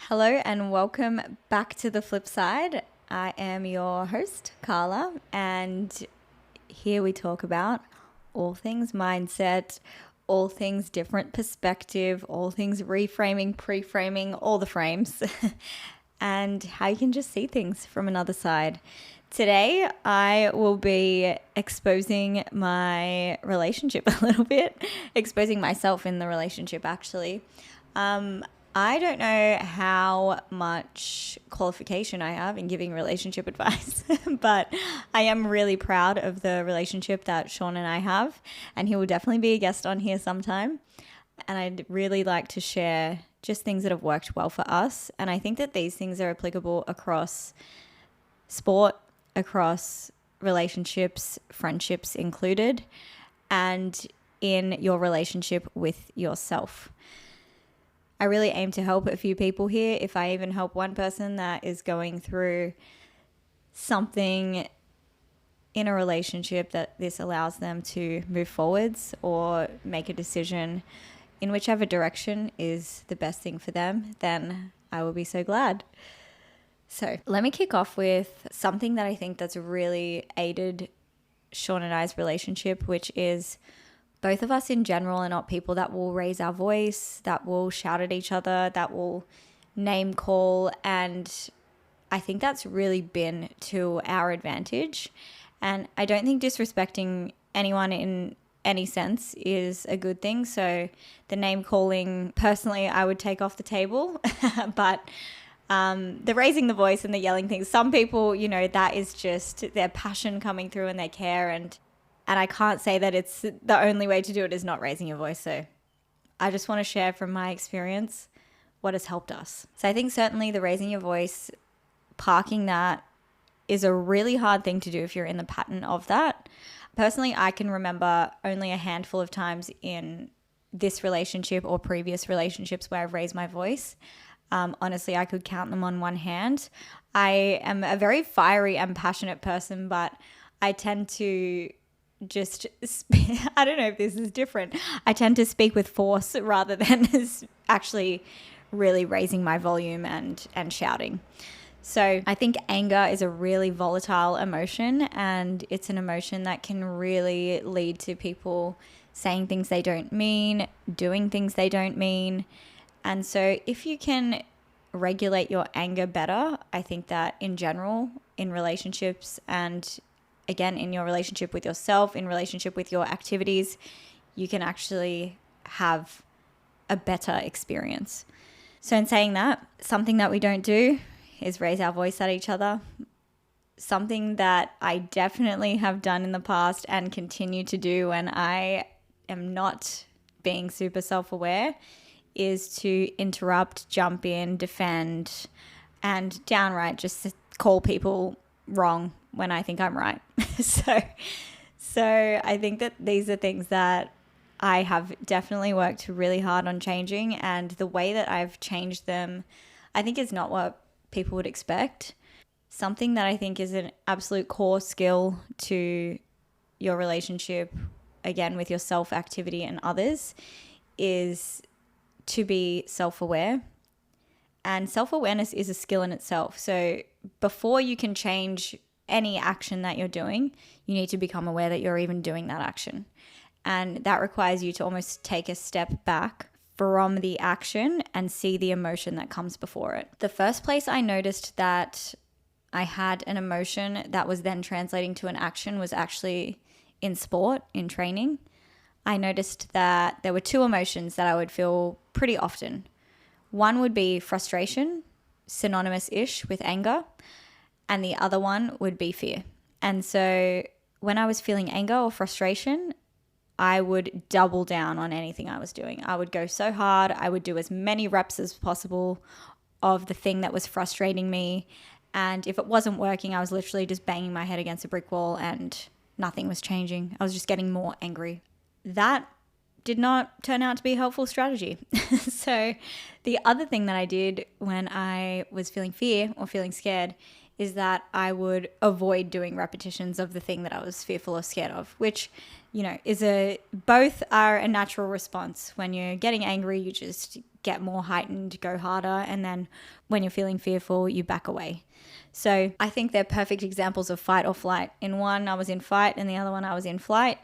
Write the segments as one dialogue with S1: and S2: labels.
S1: Hello and welcome back to The Flip Side. I am your host, Carla, and here we talk about all things mindset, all things different perspective, all things reframing, pre-framing, all the frames, and how you can just see things from another side. Today, I will be exposing my relationship a little bit, exposing myself in the relationship actually. I don't know how much qualification I have in giving relationship advice, but I am really proud of the relationship that Sean and I have, and he will definitely be a guest on here sometime. And I'd really like to share just things that have worked well for us. And I think that these things are applicable across sport, across relationships, friendships included, and in your relationship with yourself. I really aim to help a few people here. If I even help one person that is going through something in a relationship, that this allows them to move forwards or make a decision in whichever direction is the best thing for them, then I will be so glad. So let me kick off with something that I think that's really aided Sean and I's relationship, which is both of us in general are not people that will raise our voice, that will shout at each other, that will name call. And I think that's really been to our advantage. And I don't think disrespecting anyone in any sense is a good thing. So the name calling, personally, I would take off the table. But the raising the voice and the yelling things, some people, that is just their passion coming through and their care. And I can't say that it's the only way to do it is not raising your voice. So I just want to share from my experience what has helped us. So I think certainly the raising your voice, parking that is a really hard thing to do if you're in the pattern of that. Personally, I can remember only a handful of times in this relationship or previous relationships where I've raised my voice. Honestly, I could count them on one hand. I am a very fiery and passionate person, but I tend to I don't know if this is different. I tend to speak with force rather than actually really raising my volume and shouting. So I think anger is a really volatile emotion, and it's an emotion that can really lead to people saying things they don't mean, doing things they don't mean. And so if you can regulate your anger better, I think that in general, in relationships and again, in your relationship with yourself, in relationship with your activities, you can actually have a better experience. So in saying that, something that we don't do is raise our voice at each other. Something that I definitely have done in the past and continue to do when I am not being super self-aware is to interrupt, jump in, defend, and downright just call people wrong when I think I'm right. So I think that these are things that I have definitely worked really hard on changing, and the way that I've changed them, I think is not what people would expect. Something that I think is an absolute core skill to your relationship, again, with yourself, activity, and others, is to be self-aware. And self-awareness is a skill in itself. So before you can change any action that you're doing, you need to become aware that you're even doing that action. And that requires you to almost take a step back from the action and see the emotion that comes before it. The first place I noticed that I had an emotion that was then translating to an action was actually in sport, in training. I noticed that there were two emotions that I would feel pretty often. One would be frustration, synonymous-ish with anger, and the other one would be fear. And so when I was feeling anger or frustration, I would double down on anything I was doing. I would go so hard. I would do as many reps as possible of the thing that was frustrating me. And if it wasn't working, I was literally just banging my head against a brick wall and nothing was changing. I was just getting more angry. That did not turn out to be a helpful strategy. So the other thing that I did when I was feeling fear or feeling scared is that I would avoid doing repetitions of the thing that I was fearful or scared of, which, both are a natural response. When you're getting angry, you just get more heightened, go harder. And then when you're feeling fearful, you back away. So I think they're perfect examples of fight or flight. In one, I was in fight, and the other one, I was in flight.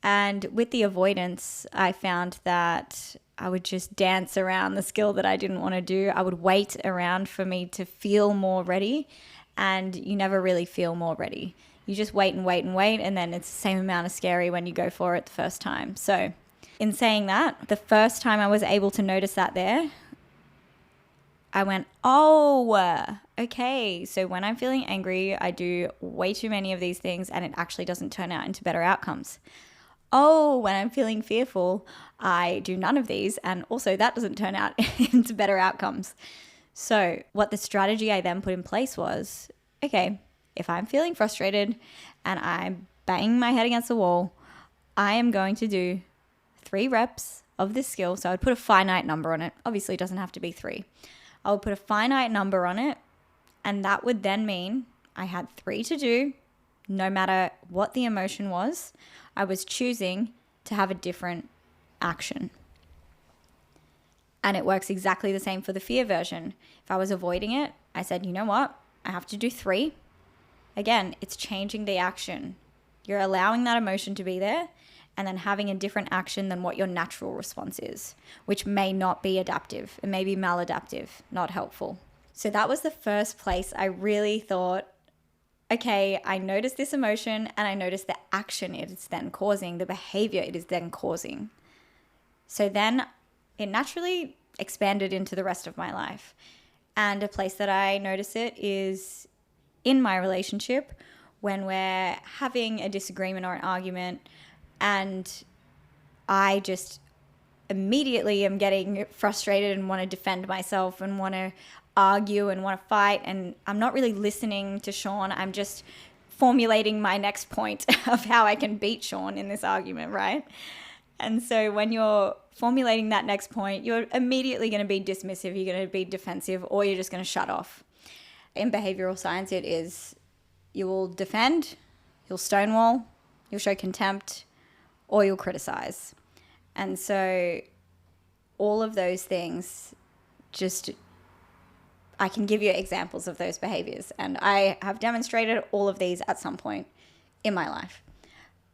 S1: And with the avoidance, I found that I would just dance around the skill that I didn't want to do. I would wait around for me to feel more ready, and you never really feel more ready. You just wait and wait and wait, and then it's the same amount of scary when you go for it the first time. So in saying that, the first time I was able to notice that there, I went, oh, okay. So when I'm feeling angry, I do way too many of these things, and it actually doesn't turn out into better outcomes. Oh, when I'm feeling fearful, I do none of these, and also that doesn't turn out into better outcomes. So what the strategy I then put in place was, okay, if I'm feeling frustrated and I'm banging my head against the wall, I am going to do 3 reps of this skill. So I would put a finite number on it. Obviously, it doesn't have to be 3. I would put a finite number on it, and that would then mean I had 3 to do, no matter what the emotion was. I was choosing to have a different action. And it works exactly the same for the fear version. If I was avoiding it, I said, you know what? I have to do 3. Again, it's changing the action. You're allowing that emotion to be there and then having a different action than what your natural response is, which may not be adaptive. It may be maladaptive, not helpful. So that was the first place I really thought, okay, I noticed this emotion and I noticed the action it is then causing, the behavior it is then causing. So then it naturally expanded into the rest of my life. And a place that I notice it is in my relationship when we're having a disagreement or an argument, and I just immediately am getting frustrated and want to defend myself and want to argue and want to fight, and I'm not really listening to Sean. I'm just formulating my next point of how I can beat Sean in this argument, right? And so when you're formulating that next point, you're immediately going to be dismissive, you're going to be defensive, or you're just going to shut off. In behavioral science, it is you will defend, you'll stonewall, you'll show contempt, or you'll criticize. And so all of those things, just I can give you examples of those behaviors, and I have demonstrated all of these at some point in my life.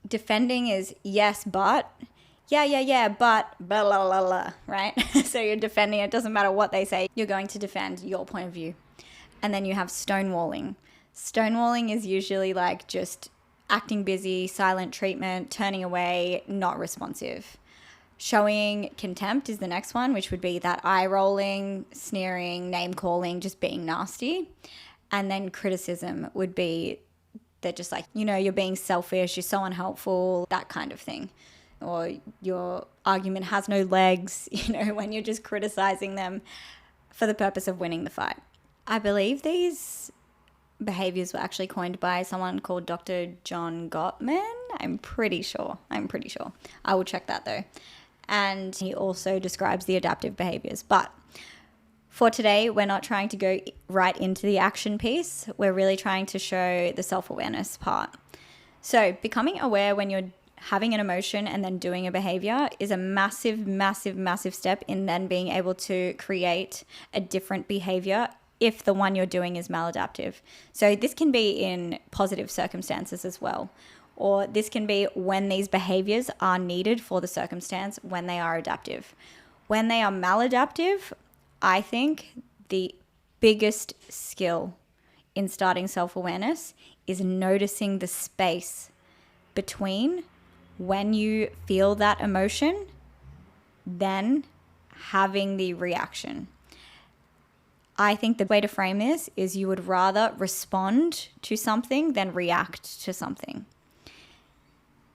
S1: Defending is yes, but, but, blah, blah, blah, blah, right? So you're defending, it doesn't matter what they say, you're going to defend your point of view. And then you have stonewalling. Stonewalling is usually like just acting busy, silent treatment, turning away, not responsive. Showing contempt is the next one, which would be that eye rolling, sneering, name calling, just being nasty. And then criticism would be they're just like, you're being selfish, you're so unhelpful, that kind of thing. Or your argument has no legs, when you're just criticizing them for the purpose of winning the fight. I believe these behaviors were actually coined by someone called Dr. John Gottman. I'm pretty sure. I will check that though. And he also describes the adaptive behaviors. But for today, we're not trying to go right into the action piece. We're really trying to show the self-awareness part. So becoming aware when you're having an emotion and then doing a behavior is a massive, massive, massive step in then being able to create a different behavior if the one you're doing is maladaptive. So this can be in positive circumstances as well. Or this can be when these behaviors are needed for the circumstance when they are adaptive. When they are maladaptive, I think the biggest skill in starting self-awareness is noticing the space between when you feel that emotion, then having the reaction. I think the way to frame this is you would rather respond to something than react to something.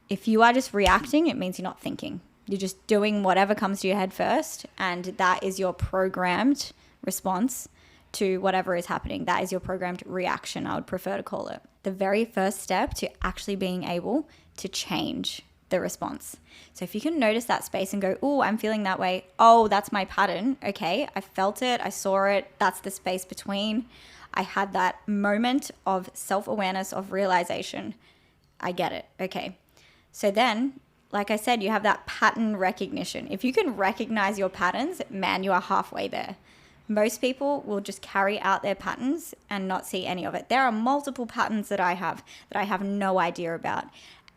S1: If you are just reacting, it means you're not thinking. You're just doing whatever comes to your head first, and that is your programmed response to whatever is happening. That is your programmed reaction, I would prefer to call it. The very first step to actually being able to change the response. So if you can notice that space and go, oh, I'm feeling that way. Oh, that's my pattern. Okay, I felt it. I saw it. That's the space between. I had that moment of self-awareness, of realization. I get it. Okay. So then, like I said, you have that pattern recognition. If you can recognize your patterns, man, you are halfway there. Most people will just carry out their patterns and not see any of it. There are multiple patterns that I have no idea about.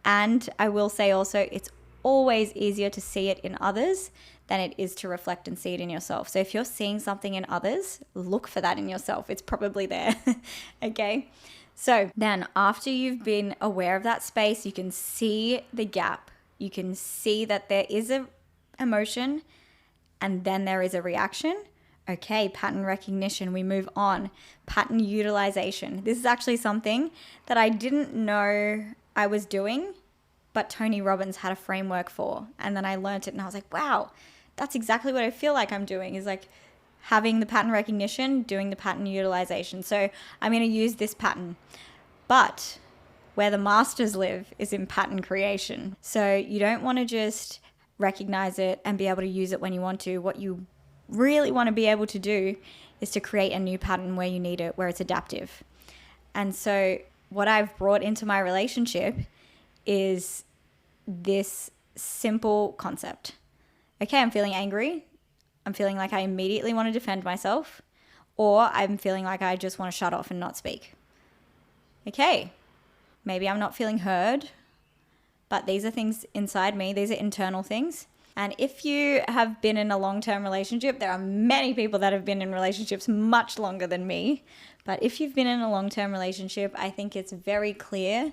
S1: And I will say also, it's always easier to see it in others than it is to reflect and see it in yourself. So if you're seeing something in others, look for that in yourself. It's probably there. Okay. So then after you've been aware of that space, you can see the gap. You can see that there is a emotion and then there is a reaction. Okay, pattern recognition, we move on. Pattern utilization. This is actually something that I didn't know I was doing, but Tony Robbins had a framework for. And then I learned it and I was like, wow, that's exactly what I feel like I'm doing, is like having the pattern recognition, doing the pattern utilization. So I'm going to use this pattern. But where the masters live is in pattern creation. So you don't want to just recognize it and be able to use it when you want to. What you really want to be able to do is to create a new pattern where you need it, where it's adaptive. And so what I've brought into my relationship is this simple concept. Okay, I'm feeling angry. I'm feeling like I immediately want to defend myself, or I'm feeling like I just want to shut off and not speak. Okay, maybe I'm not feeling heard, but these are things inside me. These are internal things. And if you have been in a long-term relationship, there are many people that have been in relationships much longer than me. But if you've been in a long-term relationship, I think it's very clear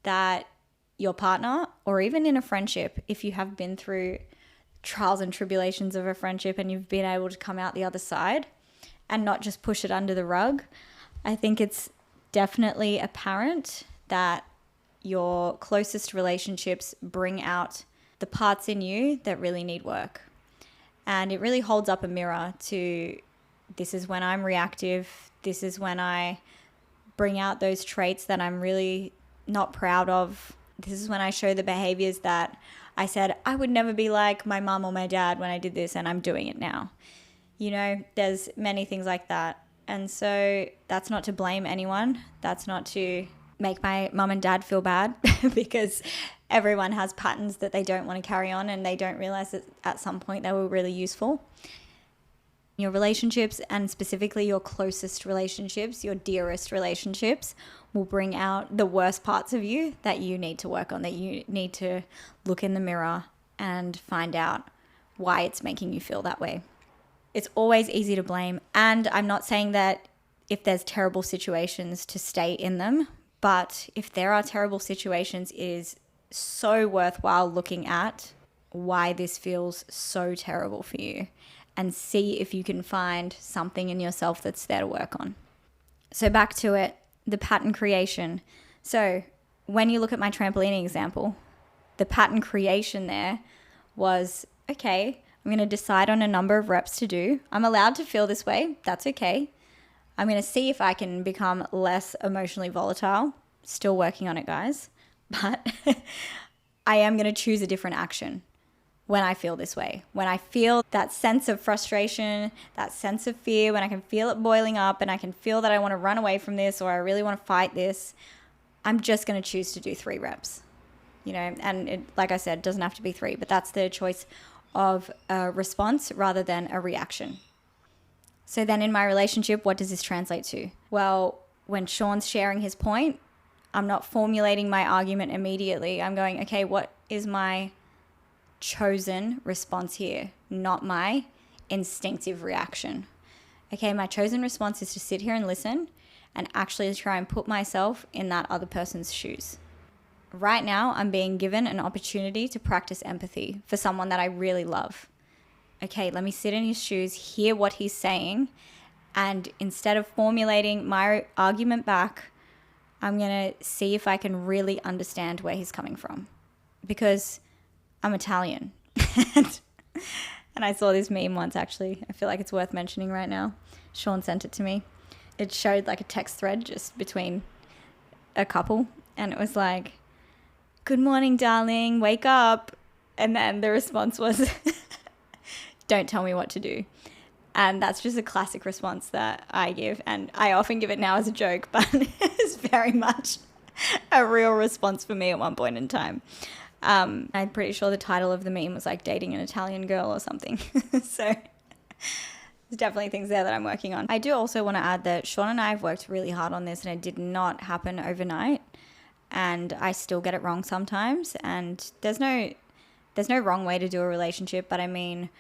S1: that your partner, or even in a friendship, if you have been through trials and tribulations of a friendship and you've been able to come out the other side and not just push it under the rug, I think it's definitely apparent that your closest relationships bring out the parts in you that really need work. And it really holds up a mirror to, this is when I'm reactive. This is when I bring out those traits that I'm really not proud of. This is when I show the behaviors that I said I would never be like my mom or my dad when I did this, and I'm doing it now. You know, there's many things like that. And so that's not to blame anyone. That's not to make my mom and dad feel bad because everyone has patterns that they don't want to carry on and they don't realize that at some point they were really useful. Your relationships, and specifically your closest relationships, your dearest relationships, will bring out the worst parts of you that you need to work on, that you need to look in the mirror and find out why it's making you feel that way. It's always easy to blame. And I'm not saying that if there's terrible situations to stay in them, but if there are terrible situations, it is so worthwhile looking at why this feels so terrible for you and see if you can find something in yourself that's there to work on. So back to it, the pattern creation. So when you look at my trampolining example, the pattern creation there was, okay, I'm going to decide on a number of reps to do. I'm allowed to feel this way. That's okay. I'm going to see if I can become less emotionally volatile. Still working on it, guys. But I am going to choose a different action when I feel this way. When I feel that sense of frustration, that sense of fear, when I can feel it boiling up and I can feel that I want to run away from this or I really want to fight this, I'm just going to choose to do 3 reps. You know, and it, like I said, it doesn't have to be 3, but that's the choice of a response rather than a reaction. So then in my relationship, what does this translate to? Well, when Sean's sharing his point, I'm not formulating my argument immediately. I'm going, okay, what is my chosen response here? Not my instinctive reaction. Okay, my chosen response is to sit here and listen and actually try and put myself in that other person's shoes. Right now, I'm being given an opportunity to practice empathy for someone that I really love. Okay, let me sit in his shoes, hear what he's saying, and instead of formulating my argument back, I'm going to see if I can really understand where he's coming from. Because I'm Italian. And I saw this meme once, actually. I feel like it's worth mentioning right now. Sean sent it to me. It showed like a text thread just between a couple. And it was like, "Good morning, darling. Wake up." And then the response was, "Don't tell me what to do." And that's just a classic response that I give. And I often give it now as a joke, but it's very much a real response for me at one point in time. I'm pretty sure the title of the meme was like dating an Italian girl or something. So there's definitely things there that I'm working on. I do also want to add that Sean and I have worked really hard on this, and it did not happen overnight. And I still get it wrong sometimes. And there's no wrong way to do a relationship, but I mean,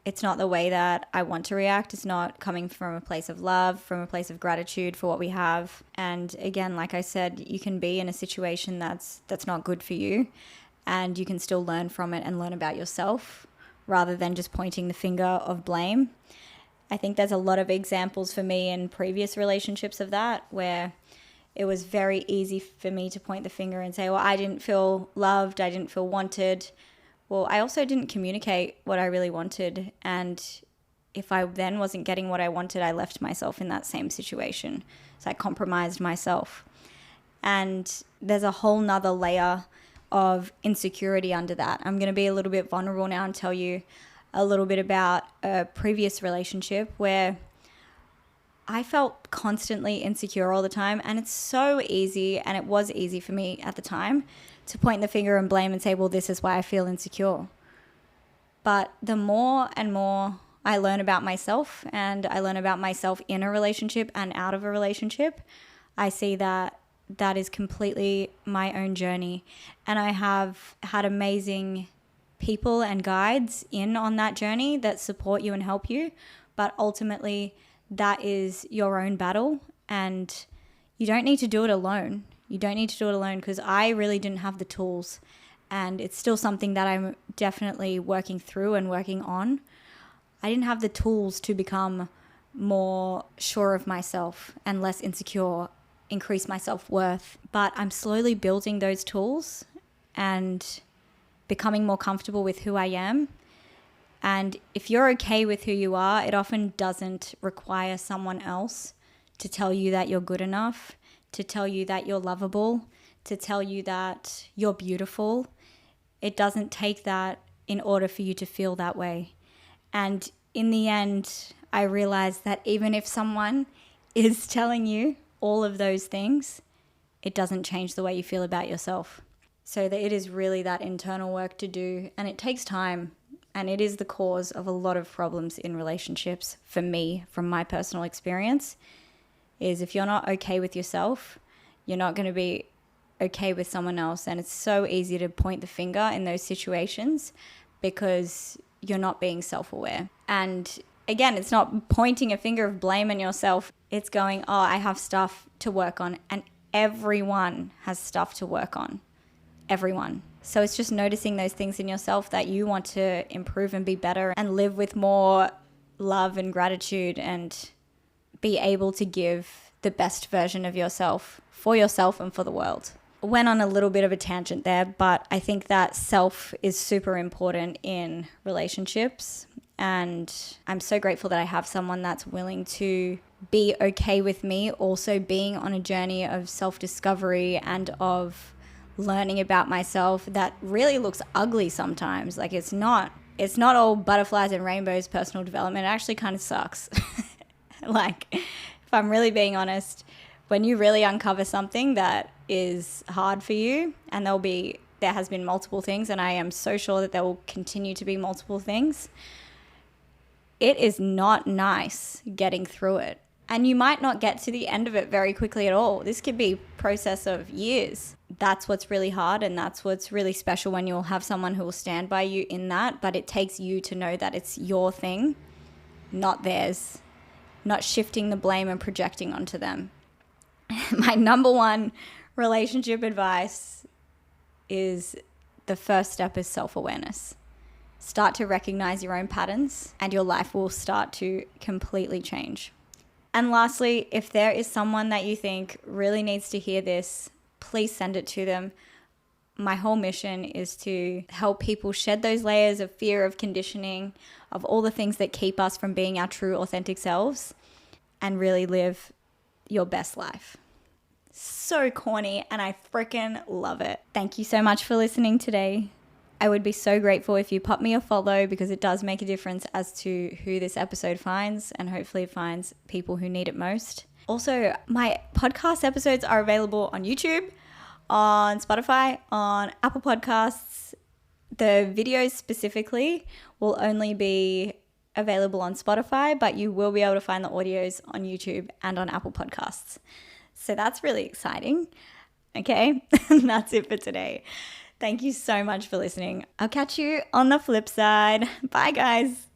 S1: it's not the way that I want to react. It's not coming from a place of love, from a place of gratitude for what we have. And again, like I said, you can be in a situation that's not good for you, and you can still learn from it and learn about yourself rather than just pointing the finger of blame. I think there's a lot of examples for me in previous relationships of that, where it was very easy for me to point the finger and say, well, I didn't feel loved, I didn't feel wanted. Well, I also didn't communicate what I really wanted. And if I then wasn't getting what I wanted, I left myself in that same situation. So I compromised myself. And there's a whole nother layer of insecurity under that. I'm going to be a little bit vulnerable now and tell you a little bit about a previous relationship where I felt constantly insecure all the time. And it's so easy, and it was easy for me at the time, to point the finger and blame and say, well, this is why I feel insecure. But the more and more I learn about myself, and I learn about myself in a relationship and out of a relationship, I see that that is completely my own journey. And I have had amazing people and guides in on that journey that support you and help you. But ultimately, that is your own battle, and you don't need to do it alone. You don't need to do it alone, because I really didn't have the tools, and it's still something that I'm definitely working through and working on. I didn't have the tools to become more sure of myself and less insecure, increase my self-worth, but I'm slowly building those tools and becoming more comfortable with who I am. And if you're okay with who you are, it often doesn't require someone else to tell you that you're good enough, to tell you that you're lovable, to tell you that you're beautiful. It doesn't take that in order for you to feel that way. And in the end, I realized that even if someone is telling you all of those things, it doesn't change the way you feel about yourself. So that it is really that internal work to do, and it takes time. And it is the cause of a lot of problems in relationships for me, from my personal experience, is if you're not okay with yourself, you're not going to be okay with someone else. And it's so easy to point the finger in those situations because you're not being self-aware. And again, it's not pointing a finger of blame on yourself. It's going, oh, I have stuff to work on. And everyone has stuff to work on. Everyone. So it's just noticing those things in yourself that you want to improve and be better and live with more love and gratitude and be able to give the best version of yourself for yourself and for the world. Went on a little bit of a tangent there, but I think that self is super important in relationships. And I'm so grateful that I have someone that's willing to be okay with me also being on a journey of self-discovery and of learning about myself that really looks ugly sometimes. Like it's not all butterflies and rainbows personal development. It actually kind of sucks. Like, if I'm really being honest, when you really uncover something that is hard for you, and there has been multiple things, and I am so sure that there will continue to be multiple things, it is not nice getting through it. And you might not get to the end of it very quickly at all. This could be a process of years. That's what's really hard, and that's what's really special when you'll have someone who will stand by you in that. But it takes you to know that it's your thing, not theirs, not shifting the blame and projecting onto them. My number one relationship advice is the first step is self-awareness. Start to recognize your own patterns, and your life will start to completely change. And lastly, if there is someone that you think really needs to hear this, please send it to them. My whole mission is to help people shed those layers of fear, of conditioning, of all the things that keep us from being our true, authentic selves, and really live your best life. So corny, and I freaking love it. Thank you so much for listening today. I would be so grateful if you pop me a follow, because it does make a difference as to who this episode finds, and hopefully it finds people who need it most. Also, my podcast episodes are available on YouTube, on Spotify, on Apple Podcasts. The videos specifically will only be available on Spotify, but you will be able to find the audios on YouTube and on Apple Podcasts. So that's really exciting. Okay, that's it for today. Thank you so much for listening. I'll catch you on the flip side. Bye, guys.